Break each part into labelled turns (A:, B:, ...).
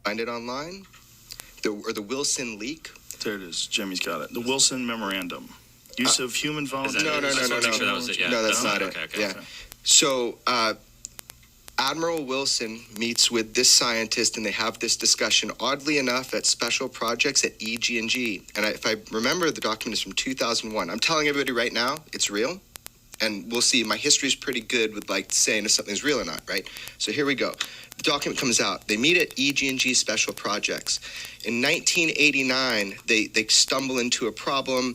A: find it online, the Wilson leak.
B: There it is. Jimmy's got it. The Wilson Memorandum. Use of human volunteers.
A: No.
C: That was it, yeah.
A: No, that's not it.
C: Okay.
A: Yeah. So Admiral Wilson meets with this scientist, and they have this discussion, oddly enough, at special projects at EG&G. And if I remember, the document is from 2001. I'm telling everybody right now, it's real. And we'll see. My history is pretty good with saying if something's real or not, right? So here we go. The document comes out. They meet at EG&G Special Projects. In 1989, they stumble into a problem.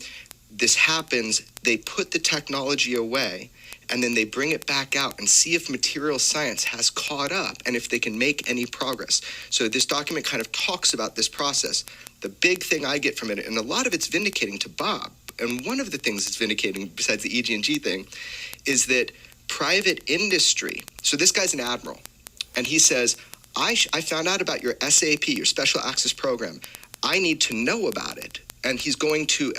A: This happens. They put the technology away, and then they bring it back out and see if material science has caught up and if they can make any progress. So this document kind of talks about this process. The big thing I get from it, and a lot of it's vindicating to Bob, and one of the things that's vindicating, besides the EG&G thing, is that private industry, so this guy's an admiral, and he says, I found out about your SAP, your Special Access Program. I need to know about it. And he's going to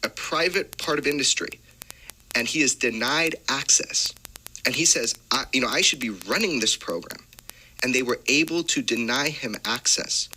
A: a private part of industry, and he is denied access. And he says, I should be running this program. And they were able to deny him access.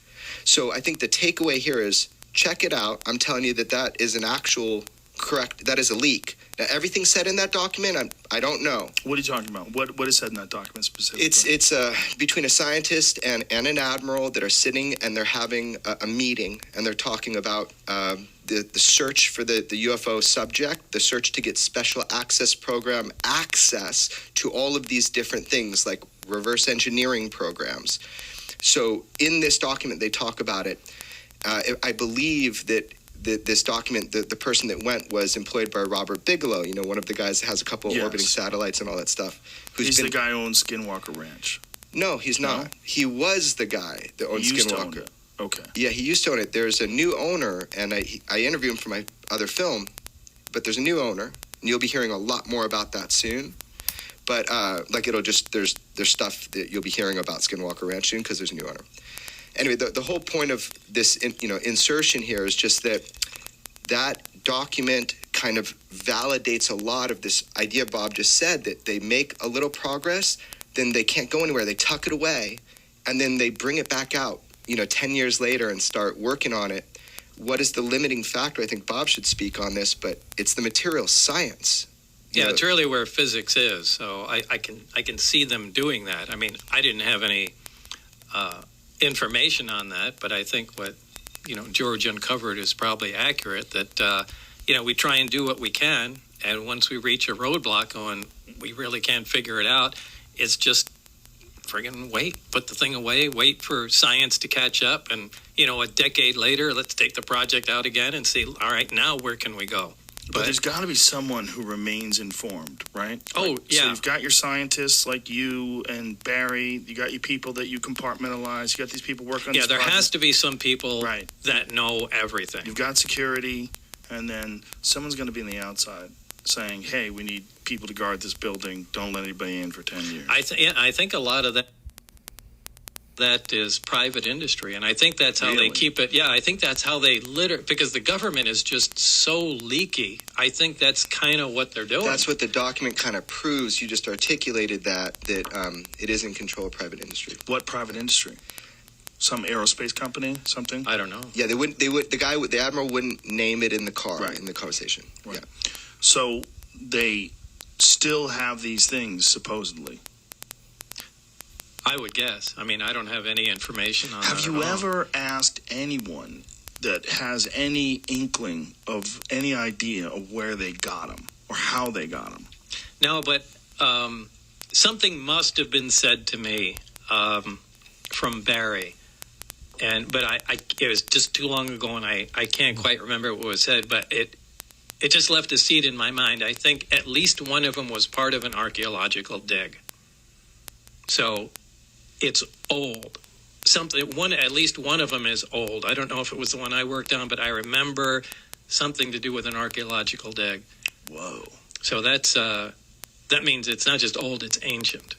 A: So I think the takeaway here is, check it out. I'm telling you that is an actual correct, that is a leak. Now, everything said in that document, I don't know.
B: What are you talking about? What is said in that document specifically?
A: It's between a scientist and an admiral that are sitting, and they're having a meeting, and they're talking about the search for the UFO subject, the search to get Special Access Program access to all of these different things like reverse engineering programs. So in this document, they talk about it. I believe that this document, the person that went was employed by Robert Bigelow, one of the guys that has a couple of orbiting satellites and all that stuff.
B: He's the guy who owns Skinwalker Ranch.
A: No, he's not. No? He was the guy that owns Skinwalker.
B: Okay.
A: Yeah, he used to own it. There's a new owner, and I interviewed him for my other film, but there's a new owner, and you'll be hearing a lot more about that soon. But there's stuff that you'll be hearing about Skinwalker Ranch soon because there's a new owner. Anyway, the whole point of this, insertion here is just that document kind of validates a lot of this idea Bob just said, that they make a little progress, then they can't go anywhere. They tuck it away, and then they bring it back out, 10 years later and start working on it. What is the limiting factor? I think Bob should speak on this, but it's the material science.
C: Yeah, it's really where physics is. So I can see them doing that. I mean, I didn't have any information on that, but I think what George uncovered is probably accurate, that we try and do what we can, and once we reach a roadblock going, we really can't figure it out, it's just friggin' put the thing away, wait for science to catch up, and a decade later, let's take the project out again and see, all right, now where can we go?
B: But there's got to be someone who remains informed, right?
C: Oh, yeah.
B: So you've got your scientists like you and Barry. You got your people that you compartmentalize. You got these people working on this project.
C: Yeah, there has to be some people that know everything.
B: You've got security, and then someone's going to be on the outside saying, hey, we need people to guard this building. Don't let anybody in for 10 years.
C: I think a lot of that is private industry, and I think that's how they keep it. Yeah, I think that's how they because the government is just so leaky. I think that's kind of what they're doing.
A: That's what the document kind of proves. You just articulated that it is in control of private industry.
B: What private industry? Some aerospace company, something?
C: I don't know.
A: Yeah, the admiral wouldn't name it in the in the conversation.
B: Right.
A: Yeah.
B: So they still have these things, supposedly.
C: I would guess. I mean, I don't have any information on that.
B: Have you ever asked anyone that has any inkling of any idea of where they got them or how they got them?
C: No, but something must have been said to me from Barry. But it was just too long ago, and I can't quite remember what was said, but it just left a seed in my mind. I think at least one of them was part of an archaeological dig. So it's old. At least one of them is old. I don't know if it was the one I worked on, but I remember something to do with an archaeological dig.
B: Whoa.
C: So that means it's not just old, it's ancient.